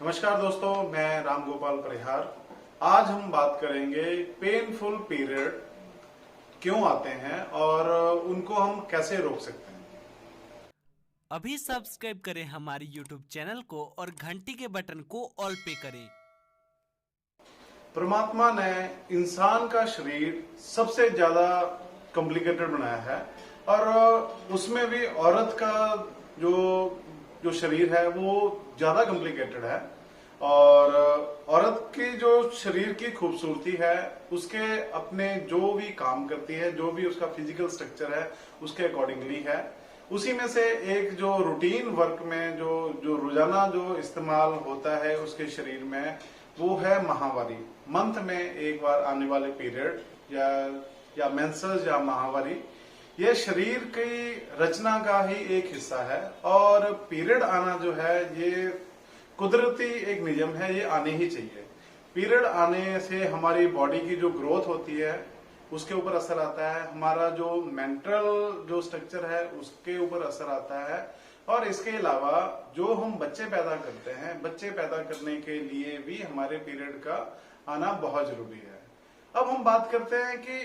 नमस्कार दोस्तों, मैं राम गोपाल परिहार। आज हम बात करेंगे पेनफुल पीरियड क्यों आते हैं और उनको हम कैसे रोक सकते हैं। अभी सब्सक्राइब करें हमारी YouTube चैनल को और घंटी के बटन को ऑल पे करें। परमात्मा ने इंसान का शरीर सबसे ज्यादा कॉम्प्लिकेटेड बनाया है और उसमें भी औरत का जो जो शरीर है वो ज्यादा कॉम्प्लिकेटेड है। और औरत की जो शरीर की खूबसूरती है उसके अपने जो भी काम करती है, जो भी उसका फिजिकल स्ट्रक्चर है उसके अकॉर्डिंगली है। उसी में से एक जो रूटीन वर्क में जो जो रोजाना जो इस्तेमाल होता है उसके शरीर में, वो है माहवारी। मंथ में एक बार आने वाले पीरियड या मेंसेस या माहवारी, ये शरीर की रचना का ही एक हिस्सा है। और पीरियड आना जो है ये कुदरती एक नियम है, ये आने ही चाहिए। पीरियड आने से हमारी बॉडी की जो ग्रोथ होती है उसके ऊपर असर आता है, हमारा जो मेंटल जो स्ट्रक्चर है उसके ऊपर असर आता है। और इसके अलावा जो हम बच्चे पैदा करते हैं, बच्चे पैदा करने के लिए भी हमारे पीरियड का आना बहुत जरूरी है। अब हम बात करते हैं कि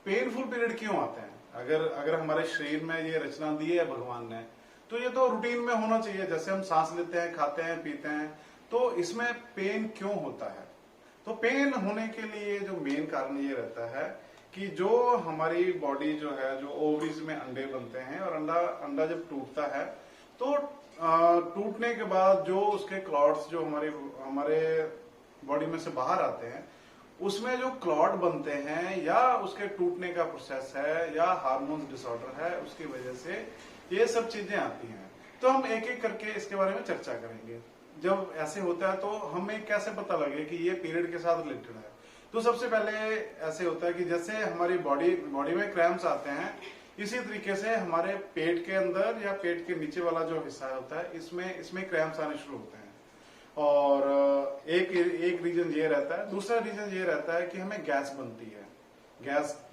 पेनफुल पीरियड क्यों आते हैं। अगर हमारे शरीर में ये रचना दी है भगवान ने, तो ये तो रूटीन में होना चाहिए। जैसे हम सांस लेते हैं, खाते हैं, पीते हैं, तो इसमें पेन क्यों होता है। तो पेन होने के लिए जो मेन कारण ये रहता है कि जो हमारी बॉडी जो है, जो ओवरीज में अंडे बनते हैं और अंडा जब टूटता है तो टूटने के बाद जो उसके क्लॉट्स जो हमारे बॉडी में से बाहर आते हैं, उसमें जो क्लॉट बनते हैं या उसके टूटने का प्रोसेस है या हार्मोन्स डिसऑर्डर है, उसकी वजह से ये सब चीजें आती हैं। तो हम एक एक करके इसके बारे में चर्चा करेंगे। जब ऐसे होता है तो हमें कैसे पता लगे कि ये पीरियड के साथ रिलेटेड है। तो सबसे पहले ऐसे होता है कि जैसे हमारी बॉडी में क्रैम्प्स आते हैं, इसी तरीके से हमारे पेट के अंदर या पेट के नीचे वाला जो हिस्सा होता है इसमें क्रैम्प्स आने शुरू होते हैं। और एक रीजन ये रहता है। दूसरा रीजन ये रहता है कि हमें गैस बनती है,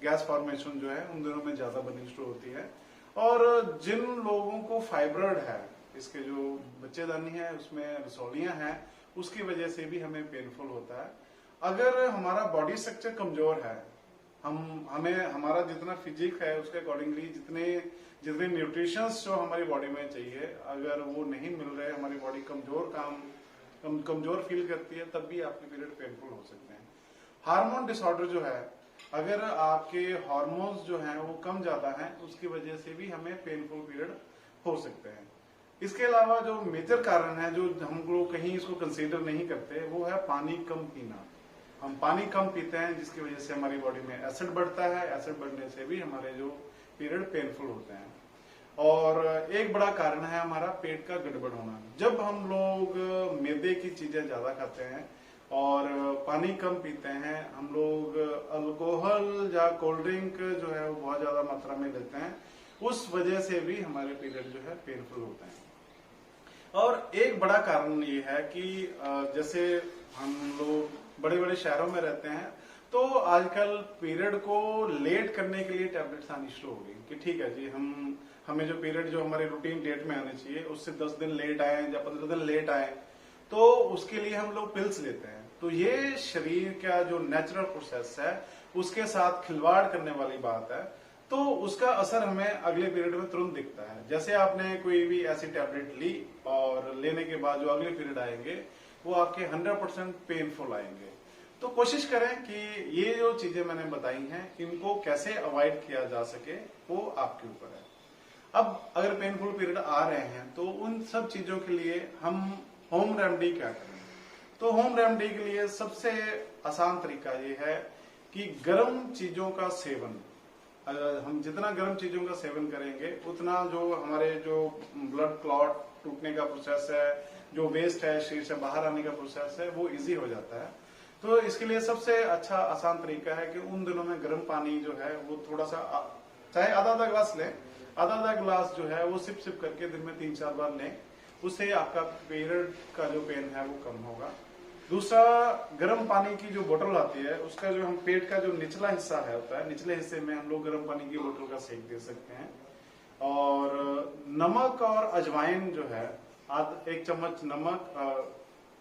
गैस फॉर्मेशन जो है उन दिनों में ज्यादा बननी शुरू होती है। और जिन लोगों को फाइब्रॉइड है, इसके जो बच्चेदानी है उसमें रसौलियां हैं, उसकी वजह से भी हमें पेनफुल होता है। अगर हमारा बॉडी स्ट्रक्चर कमजोर है, हमें हमारा जितना फिजिक है उसके अकॉर्डिंगली जितने जितने न्यूट्रिशंस जो हमारी बॉडी में चाहिए, अगर वो नहीं मिल रहे, हमारी बॉडी कमजोर फील करती है, तब भी आपके पीरियड पेनफुल हो सकते हैं। हार्मोन डिसऑर्डर जो है, अगर आपके हार्मोन्स जो हैं वो कम ज्यादा हैं, उसकी वजह से भी हमें पेनफुल पीरियड हो सकते हैं। इसके अलावा जो मेजर कारण है, जो हम लोग कहीं इसको कंसीडर नहीं करते, वो है पानी कम पीना। हम पानी कम पीते हैं जिसकी वजह से हमारी बॉडी में एसिड बढ़ता है। एसिड बढ़ने से भी हमारे जो पीरियड पेनफुल होते हैं। और एक बड़ा कारण है हमारा पेट का गड़बड़ होना। जब हम लोग मैदे की चीजें ज्यादा खाते हैं और पानी कम पीते हैं, हम लोग अल्कोहल या कोल्ड ड्रिंक जो है वो बहुत ज्यादा मात्रा में लेते हैं, उस वजह से भी हमारे पीरियड जो है पेनफुल होते हैं। और एक बड़ा कारण ये है कि जैसे हम लोग बड़े बड़े शहरों में रहते हैं, तो आजकल पीरियड को लेट करने के लिए टैबलेट्स आनी शुरू हो गई कि ठीक है जी, हमें जो पीरियड जो हमारे रूटीन डेट में आने चाहिए उससे 10 दिन लेट आए या 15 दिन लेट आए, तो उसके लिए हम लोग पिल्स लेते हैं। तो ये शरीर का जो नेचुरल प्रोसेस है उसके साथ खिलवाड़ करने वाली बात है। तो उसका असर हमें अगले पीरियड में तुरंत दिखता है। जैसे आपने कोई भी ऐसी टैबलेट ली और लेने के बाद जो अगले पीरियड आएंगे वो आपके 100% पेनफुल आएंगे। तो कोशिश करें कि ये जो चीजें मैंने बताई हैं इनको कैसे अवॉइड किया जा सके, वो आपके ऊपर है। अब अगर पेनफुल पीरियड आ रहे हैं तो उन सब चीजों के लिए हम होम रेमेडी क्या करें। तो होम रेमेडी के लिए सबसे आसान तरीका ये है कि गर्म चीजों का सेवन, अगर हम जितना गर्म चीजों का सेवन करेंगे उतना जो हमारे जो ब्लड क्लॉट टूटने का प्रोसेस है, जो वेस्ट है शरीर से बाहर आने का प्रोसेस है, वो इजी हो जाता है। तो इसके लिए सबसे अच्छा आसान तरीका है कि उन दिनों में गर्म पानी जो है वो थोड़ा सा, चाहे आधा ग्लास लें, आधा ग्लास जो है वो सिप सिप करके दिन में 3-4 बार लें। उससे आपका पीरियड का जो पेन है वो कम होगा। दूसरा, गर्म पानी की जो बोतल आती है उसका जो हम पेट का जो निचला हिस्सा है होता है, निचले हिस्से में हम लोग गर्म पानी की बोतल का सेक दे सकते हैं। और नमक और अजवाइन जो है, 1 चम्मच नमक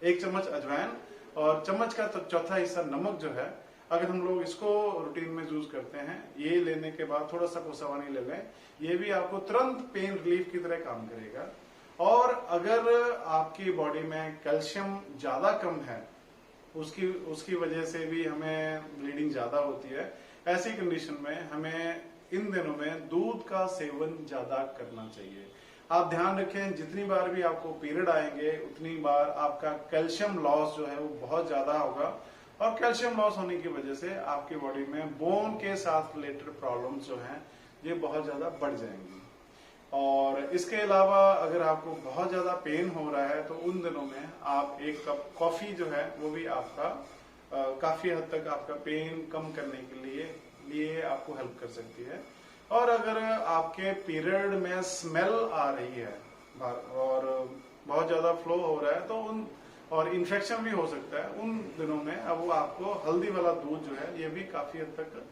1 चम्मच अजवाइन और चम्मच का चौथा हिस्सा नमक जो है, अगर हम लोग इसको रूटीन में यूज करते हैं, ये लेने के बाद थोड़ा सा कोसा पानी ले लें, ये भी आपको तुरंत पेन रिलीफ की तरह काम करेगा। और अगर आपकी बॉडी में कैल्शियम ज्यादा कम है, उसकी वजह से भी हमें ब्लीडिंग ज्यादा होती है, ऐसी कंडीशन में हमें इन दिनों में दूध का सेवन ज्यादा करना चाहिए। आप ध्यान रखें, जितनी बार भी आपको पीरियड आएंगे उतनी बार आपका कैल्शियम लॉस जो है वो बहुत ज्यादा होगा, और कैल्शियम लॉस होने की वजह से आपकी बॉडी में बोन के साथ रिलेटेड प्रॉब्लम्स जो हैं ये बहुत ज्यादा बढ़ जाएंगी। और इसके अलावा अगर आपको बहुत ज्यादा पेन हो रहा है तो उन दिनों में आप 1 कप कॉफी जो है वो भी आपका काफी हद तक आपका पेन कम करने के लिए आपको हेल्प कर सकती है। और अगर आपके पीरियड में स्मेल आ रही है और बहुत ज्यादा फ्लो हो रहा है तो और इन्फेक्शन भी हो सकता है, उन दिनों में अब वो आपको हल्दी वाला दूध जो है ये भी काफी हद तक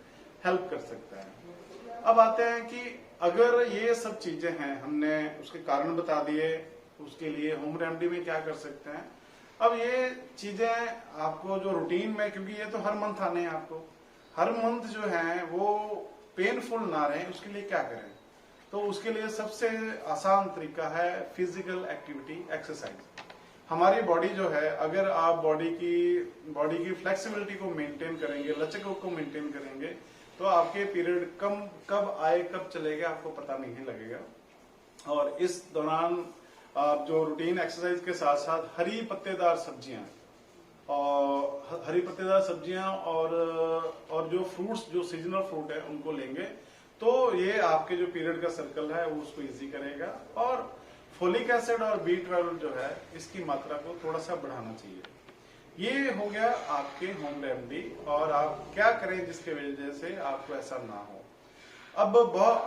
हेल्प कर सकता है। अब आते हैं कि अगर ये सब चीजें हैं, हमने उसके कारण बता दिए, उसके लिए होम रेमेडी में क्या कर सकते हैं। अब ये चीजें आपको जो रूटीन में, क्योंकि ये तो हर मंथ आने हैं, आपको हर मंथ जो है वो पेनफुल ना रहे, उसके लिए क्या करें? तो उसके लिए सबसे आसान तरीका है फिजिकल एक्टिविटी, एक्सरसाइज। हमारी बॉडी जो है, अगर आप बॉडी की फ्लेक्सिबिलिटी को मेंटेन करेंगे, लचक को मेंटेन करेंगे, तो आपके पीरियड कब आए कब चले गए आपको पता नहीं लगेगा। और इस दौरान आप जो रूटीन एक्सरसाइज के साथ साथ हरी पत्तेदार सब्जियां और जो फ्रूट्स, जो सीजनल फ्रूट है उनको लेंगे, तो ये आपके जो पीरियड का सर्कल है वो उसको इजी करेगा। और फोलिक एसिड और B12 जो है इसकी मात्रा को थोड़ा सा बढ़ाना चाहिए। ये हो गया आपके होम रेमेडी, और आप क्या करें जिसके वजह से आपको ऐसा ना हो। अब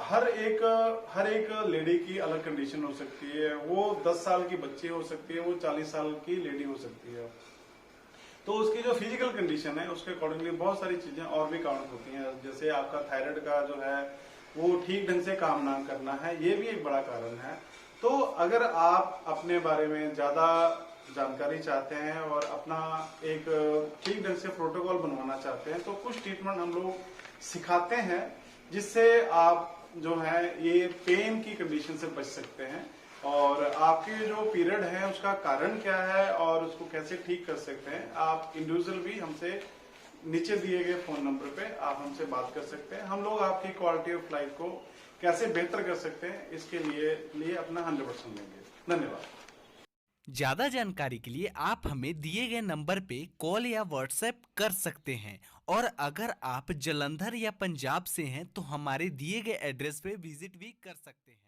हर एक लेडी की अलग कंडीशन हो सकती है, वो 10 साल की बच्ची हो सकती है, वो 40 साल की लेडी हो सकती है, तो उसकी जो फिजिकल कंडीशन है उसके अकॉर्डिंगली बहुत सारी चीजें और भी काउंट होती हैं। जैसे आपका थायराइड का जो है वो ठीक ढंग से काम ना करना है, ये भी एक बड़ा कारण है। तो अगर आप अपने बारे में ज्यादा जानकारी चाहते हैं और अपना एक ठीक ढंग से प्रोटोकॉल बनवाना चाहते हैं, तो कुछ ट्रीटमेंट हम लोग सिखाते हैं जिससे आप जो है ये पेन की कंडीशन से बच सकते हैं। और आपके जो पीरियड है उसका कारण क्या है और उसको कैसे ठीक कर सकते हैं, आप इंडिविजुअल भी हमसे नीचे दिए गए फोन नंबर पे आप हमसे बात कर सकते हैं। हम लोग आपकी क्वालिटी ऑफ लाइफ को कैसे बेहतर कर सकते हैं इसके लिए अपना 100% लेंगे। धन्यवाद। ज्यादा जानकारी के लिए आप हमें दिए गए नंबर पे कॉल या व्हाट्सएप कर सकते हैं। और अगर आप जालंधर या पंजाब से हैं तो हमारे दिए गए एड्रेस पे विजिट भी कर सकते हैं।